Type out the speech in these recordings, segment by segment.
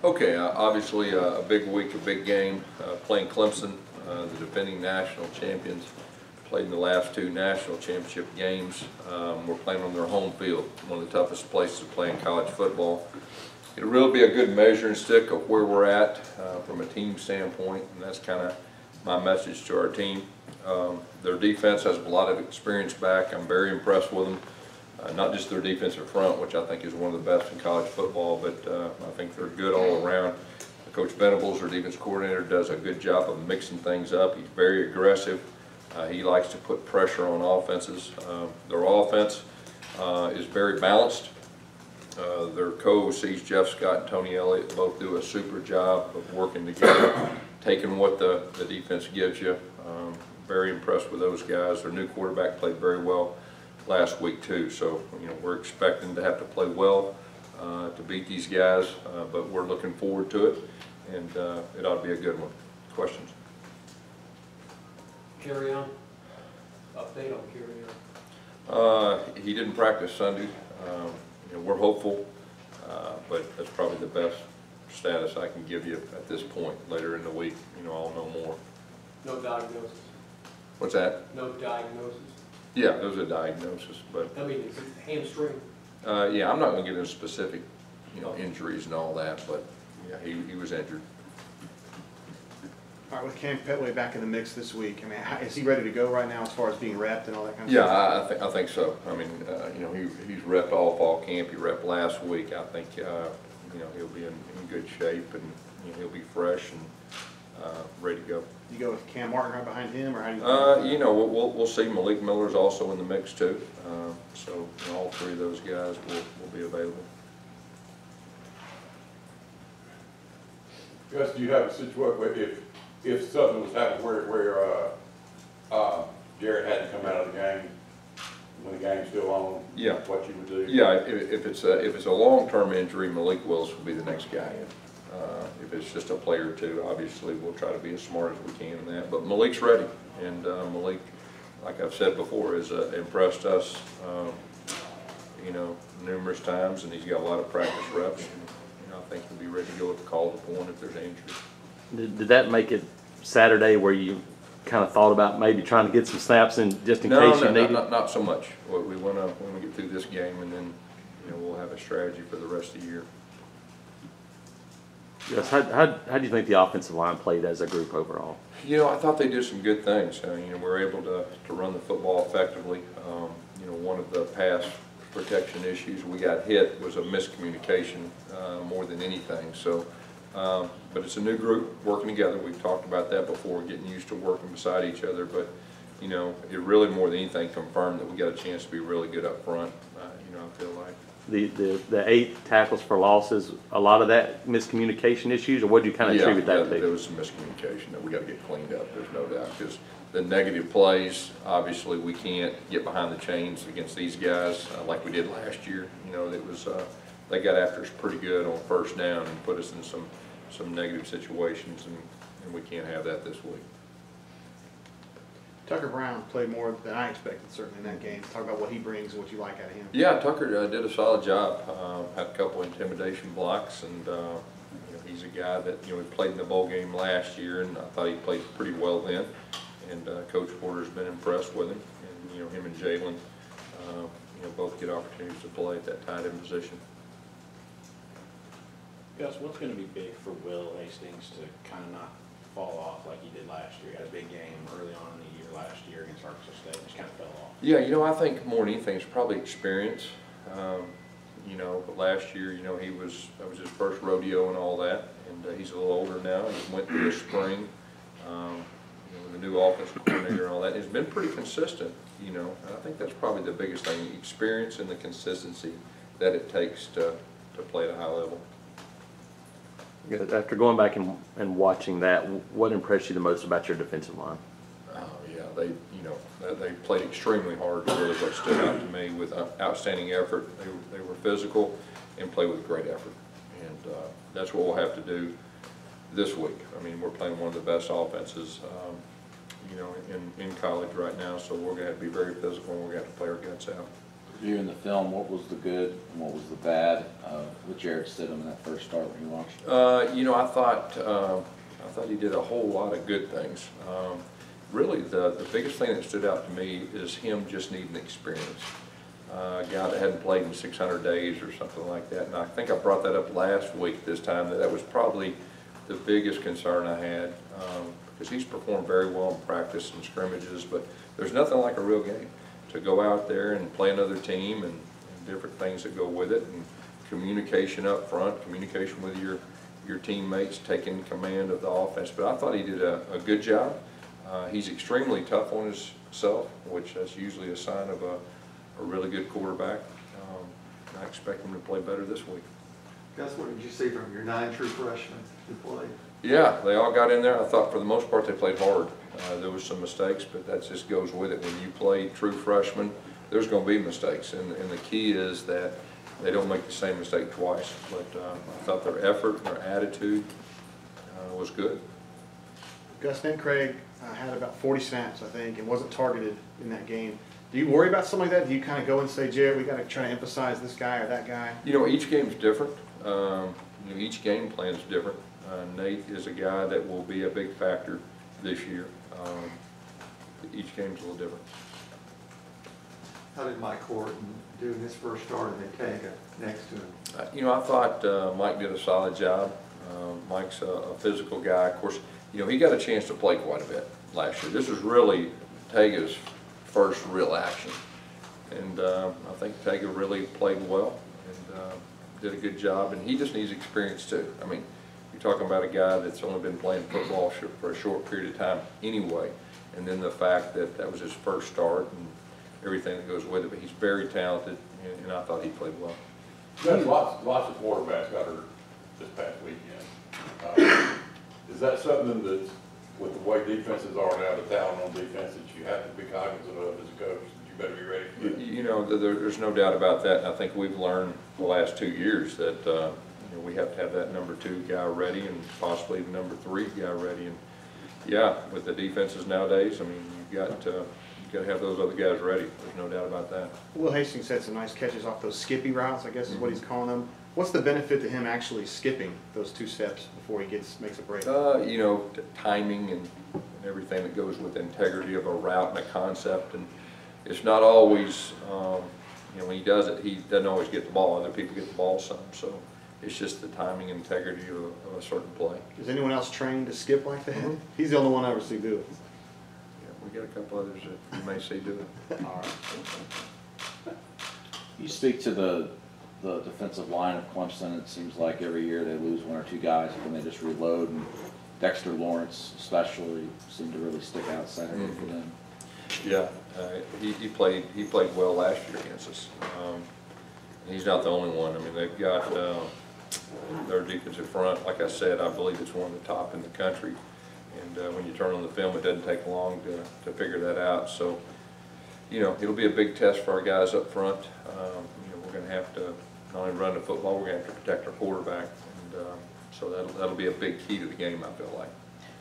Okay, obviously a big week, a big game, playing Clemson, the defending national champions, played in the last two national championship games. We're playing on their home field, one of the toughest places to play in college football. It'll really be a good measuring stick of where we're at from a team standpoint, and that's kind of my message to our team. Their defense has a lot of experience back. I'm very impressed with them. Not just their defensive front, which I think is one of the best in college football, but I think they're good all around. Coach Venables, their defense coordinator, does a good job of mixing things up. He's very aggressive. He likes to put pressure on offenses. Their offense is very balanced. Their co-OCs, Jeff Scott and Tony Elliott, both do a super job of working together, taking what the defense gives you. Very impressed with those guys. Their new quarterback played very well last week too, so we're expecting to have to play well to beat these guys, but we're looking forward to it, and it ought to be a good one. Questions? Carry on. Update on Carry on. He didn't practice Sunday. We're hopeful, but that's probably the best status I can give you at this point. Later in the week, I'll know more. No diagnosis. What's that? No diagnosis. Yeah, there's a diagnosis, but I mean, it's a hamstring. yeah, I'm not going to get into specific, injuries and all that, but yeah, he was injured. All right, with Cam Petway back in the mix this week, I mean, is he ready to go right now as far as being repped and all that kind of stuff? Yeah, I think so. I mean, he's repped all fall camp. He repped last week. I think he'll be in good shape, and he'll be fresh and ready to go. You go with Cam Martin right behind him, or how do you? We'll see. Malik Miller's also in the mix too. So all three of those guys will be available. Gus, do you have a situation where if something was happening where Jared had to come out of the game when the game's still on? Yeah. What you would do? Yeah. If it's a long-term injury, Malik Willis will be the next guy in. If it's just a play or two, obviously we'll try to be as smart as we can in that. But Malik's ready, and Malik, like I've said before, has impressed us, numerous times, and he's got a lot of practice reps. And, I think he'll be ready to go if called upon if there's an injury. Did that make it Saturday where you kind of thought about maybe trying to get some snaps in just in case you needed? Not so much. We want to get through this game, and then we'll have a strategy for the rest of the year. Yes. How do you think the offensive line played as a group overall? I thought they did some good things. We were able to run the football effectively. One of the pass protection issues we got hit was a miscommunication more than anything. So, but it's a new group working together. We've talked about that before, getting used to working beside each other. But it really more than anything confirmed that we got a chance to be really good up front. I feel like. The 8 tackles for losses, a lot of that miscommunication issues, or what do you kind of attribute that to? There was some miscommunication that we got to get cleaned up. There's no doubt, because the negative plays, obviously, we can't get behind the chains against these guys like we did last year. It was they got after us pretty good on first down and put us in some negative situations, and we can't have that this week. Tucker Brown played more than I expected, certainly in that game. Talk about what he brings and what you like out of him. Yeah, Tucker did a solid job. Had a couple intimidation blocks, and he's a guy that he played in the bowl game last year, and I thought he played pretty well then. And Coach Porter's been impressed with him, and him and Jalen, both get opportunities to play at that tight end position. Gus, what's going to be big for Will Hastings to kind of not fall off like he did last year? He had a big game early on in the year last year against Arkansas State, just kind of fell off. Yeah, I think more than anything, it's probably experience. But last year, that was his first rodeo and all that, and he's a little older now. He went through the spring, with the new offensive coordinator and all that. He's been pretty consistent, and I think that's probably the biggest thing, the experience and the consistency that it takes to play at a high level. After going back and watching that, what impressed you the most about your defensive line? Oh yeah, they played extremely hard. Really, what stood out to me with outstanding effort. They were physical and played with great effort, and that's what we'll have to do this week. I mean, we're playing one of the best offenses, in college right now. So we're going to have to be very physical, and we're going to have to play our guts out. reviewing the film, what was the good and what was the bad with Jared Stidham in that first start when you watched? You know, I thought he did a whole lot of good things. Really, the biggest thing that stood out to me is him just needing experience. A guy that hadn't played in 600 days or something like that. And I think I brought that up last week this time, that was probably the biggest concern I had, because he's performed very well in practice and scrimmages, but there's nothing like a real game. To go out there and play another team and different things that go with it, and communication up front, communication with your teammates, taking command of the offense. But I thought he did a good job. He's extremely tough on himself, which is usually a sign of a really good quarterback. I expect him to play better this week. Gus, what did you see from your 9 true freshmen who played? Yeah, they all got in there. I thought for the most part they played hard. There was some mistakes, but that just goes with it. When you play true freshmen, there's going to be mistakes, and the key is that they don't make the same mistake twice. But I thought their effort, their attitude was good. Gus and Craig had about 40 snaps, I think, and wasn't targeted in that game. Do you worry about something like that? Do you kind of go and say, Jared, we got to try to emphasize this guy or that guy? You know, each game's different. You know, each game plan is different. Nate is a guy that will be a big factor this year. Each game's a little different. How did Mike Horton do in his first start and then Tega next to him? You know, I thought Mike did a solid job. Mike's a physical guy. Of course, you know, he got a chance to play quite a bit last year. This was really Tega's first real action. And I think Tega really played well and did a good job. And he just needs experience too. I mean, you're talking about a guy that's only been playing football for a short period of time anyway. And then the fact that that was his first start and everything that goes with it. But he's very talented, and I thought he played well. Lots of quarterbacks got hurt this past weekend. Is that something that, with the way defenses are now, the talent on defense, that you have to be cognizant of as a coach? You better be ready for that. You know, there's no doubt about that. And I think we've learned the last 2 years that you know, we have to have that number 2 guy ready and possibly the number 3 guy ready. And yeah, with the defenses nowadays, I mean, you've got to have those other guys ready. There's no doubt about that. Will Hastings had some nice catches off those skippy routes, I guess is what he's calling them. What's the benefit to him actually skipping those 2 steps before he makes a break? You know, timing and everything that goes with integrity of a route and a concept. And it's not always, you know, when he does it, he doesn't always get the ball. Other people get the ball some. So it's just the timing and integrity of a certain play. Is anyone else trained to skip like that? He's the only one I ever see do it. Yeah, we got a couple others that you may see do it. All right. You speak to the defensive line of Clemson. It seems like every year they lose 1 or 2 guys, and then they just reload. And Dexter Lawrence, especially, seemed to really stick out Saturday for them. Yeah, he played well last year against us. He's not the only one. I mean, they've got their defensive front. Like I said, I believe it's one of the top in the country. And when you turn on the film, it doesn't take long to figure that out. So, you know, it'll be a big test for our guys up front. You know, we're going to have to not only run the football, we're going to have to protect our quarterback. And so that'll be a big key to the game, I feel like.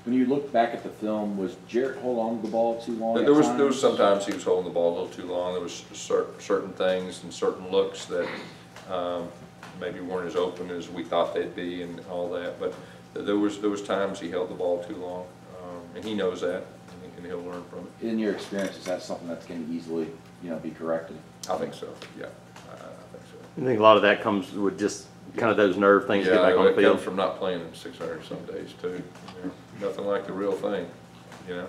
When you look back at the film, was Jarrett hold on to the ball too long? There was sometimes he was holding the ball a little too long. There was certain things and certain looks that maybe weren't as open as we thought they'd be and all that. But there was times he held the ball too long, and he knows that, and he'll learn from it. In your experience, is that something that's going to easily, you know, be corrected? I think so. Yeah, I think so. I think a lot of that comes with just kind of those nerve things to get back on the it field. comes from not playing in 600 some days too. You know, nothing like the real thing. You know.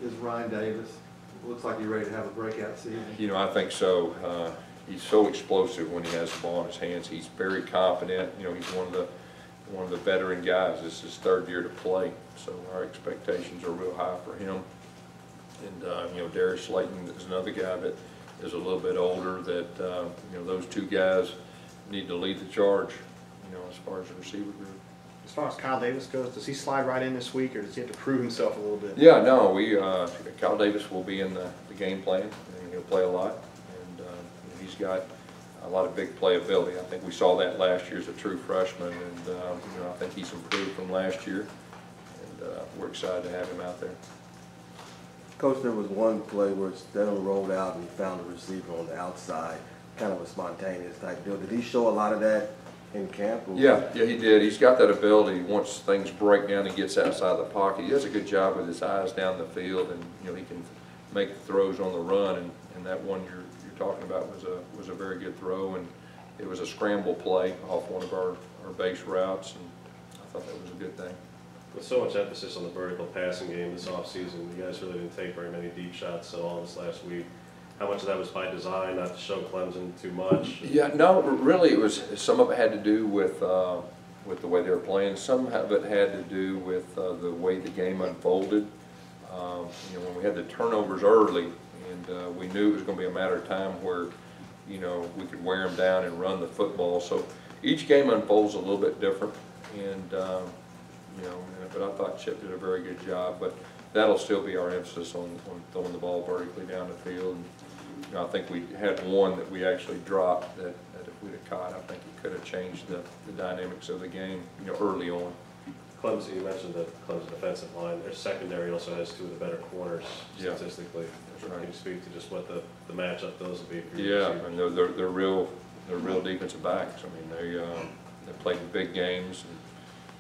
Is Ryan Davis, looks like he's ready to have a breakout season? You know, I think so. He's so explosive when he has the ball in his hands. He's very confident. You know, he's one of the veteran guys. This is his 3rd year to play, so our expectations are real high for him. And you know, Darius Slayton is another guy that is a little bit older. That you know, those 2 guys need to lead the charge. You know, as far as the receiver group. As far as Kyle Davis goes, does he slide right in this week, or does he have to prove himself a little bit? Yeah, no, Kyle Davis will be in the game plan, and he'll play a lot. And he's got a lot of big playability. I think we saw that last year as a true freshman, and you know, I think he's improved from last year, and we're excited to have him out there. Coach, there was one play where Stedham rolled out and found a receiver on the outside. kind of a spontaneous type deal. Did he show a lot of that in camp? Or? Yeah, he did. He's got that ability. Once things break down, he gets outside the pocket. He does a good job with his eyes down the field, and he can make the throws on the run. And that one you're talking about was a very good throw, and it was a scramble play off one of our base routes, and I thought that was a good thing. With so much emphasis on the vertical passing game this offseason, you guys really didn't take very many deep shots at all this last week. How much of that was by design, not to show Clemson too much? Yeah, no, really, it was, some of it had to do with the way they were playing. Some of it had to do with the way the game unfolded. When we had the turnovers early, and we knew it was going to be a matter of time where, we could wear them down and run the football. So each game unfolds a little bit different, and but I thought Chip did a very good job. But that'll still be our emphasis on throwing the ball vertically down the field. And, I think we had one that we actually dropped that if we'd have caught, I think it could have changed the dynamics of the game, early on. Clemson, you mentioned the Clemson defensive line. Their secondary also has two of the better corners statistically. That's right. Can you speak to just what the matchup those will be for you? Yeah, and they're real defensive backs. I mean, they played in big games, and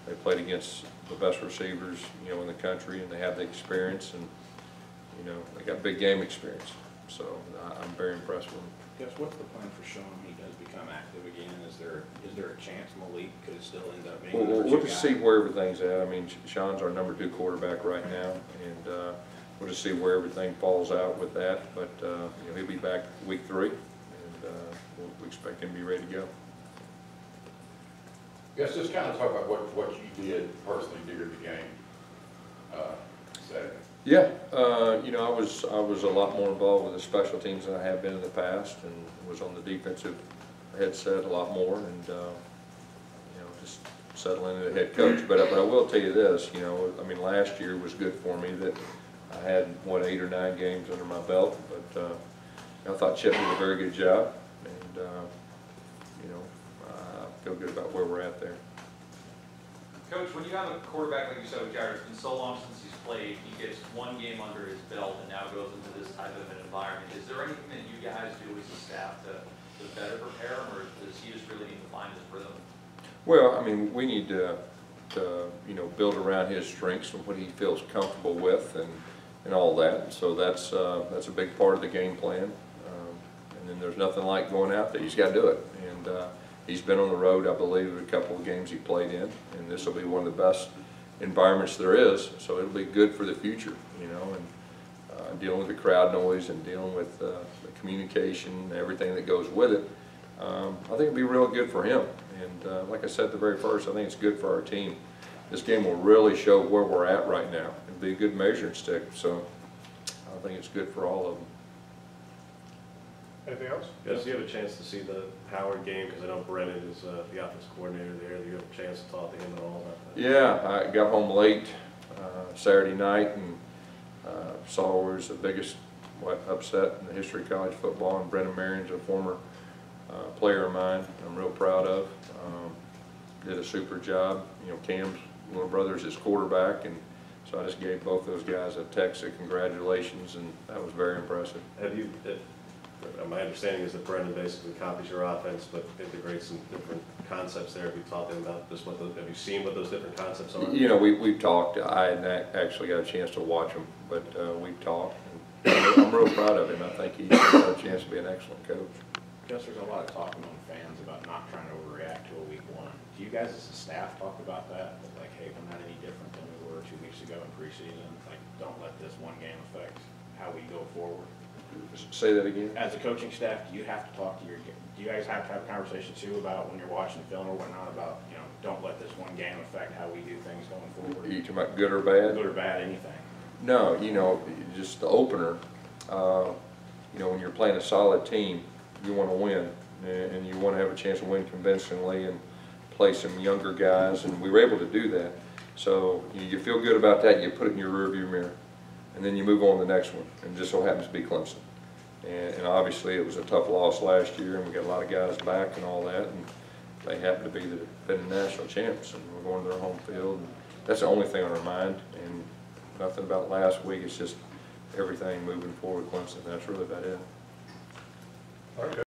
they played against the best receivers, in the country, and they have the experience, and they got big game experience. So I'm very impressed with them. Guess what's the plan for Sean when he does become active again? Is there a chance Malik could still end up being? Well, we'll just see where everything's at. I mean, Sean's our #2 quarterback right now, and we'll just see where everything falls out with that. But he'll be back week 3, and we expect him to be ready to go. Guess just kind of talk about what you did personally during the game Saturday. Yeah, I was a lot more involved with the special teams than I have been in the past, and was on the defensive headset a lot more, and just settling into the head coach. But I will tell you this, I mean, last year was good for me that I had 8 or 9 games under my belt, but I thought Chip did a very good job, and I feel good about where we're at there. Coach, when you have a quarterback like you said with Jared, it's been so long since he's played, he gets one game under his belt and now goes into this type of an environment. Is there anything that you guys do as a staff to better prepare him, or does he just really need to find his rhythm? Well, I mean, we need to build around his strengths and what he feels comfortable with, and all that. So that's a big part of the game plan. And then there's nothing like going out there. He's got to do it. And he's been on the road, I believe, a couple of games he played in, and this will be one of the best environments there is. So it'll be good for the future, and dealing with the crowd noise and dealing with the communication and everything that goes with it. I think it'll be real good for him. And like I said at the very first, I think it's good for our team. This game will really show where we're at right now. It'll be a good measuring stick. So I think it's good for all of them. Anything else? Yes, do you have a chance to see the Howard game? Because I know Brennan is the offensive coordinator there. Do you have a chance to talk to him at all about that? Yeah, I got home late Saturday night and saw where it was the biggest upset in the history of college football. And Brennan Marion's a former player of mine I'm real proud of. Did a super job. Cam's little brother's his quarterback, and so I just gave both those guys a text of congratulations, and that was very impressive. My understanding is that Brendan basically copies your offense, but integrates some different concepts there. Have you taught them about just have you seen what those different concepts are? We've talked. I hadn't actually got a chance to watch them, but we've talked. And I'm real proud of him. I think he's got a chance to be an excellent coach. Guess there's a lot of talk among fans about not trying to overreact to a week 1. Do you guys as a staff talk about that? Like, hey, we're not any different than we were 2 weeks ago in preseason. Like, don't let this one game affect how we go forward. Say that again. As a coaching staff, do you have to talk to do you guys have to have a conversation too about when you're watching film or whatnot about, don't let this one game affect how we do things going forward? Are you talking about good or bad? Good or bad, anything. No, just the opener, when you're playing a solid team, you want to win, and you want to have a chance to win convincingly and play some younger guys, and we were able to do that. So you feel good about that, you put it in your rearview mirror, and then you move on to the next one, and it just so happens to be Clemson. And obviously it was a tough loss last year, and we got a lot of guys back and all that, and they happen to be the defending national champs, and we're going to their home field. And that's the only thing on our mind, and nothing about last week. It's just everything moving forward with Clemson. That's really about it. Okay.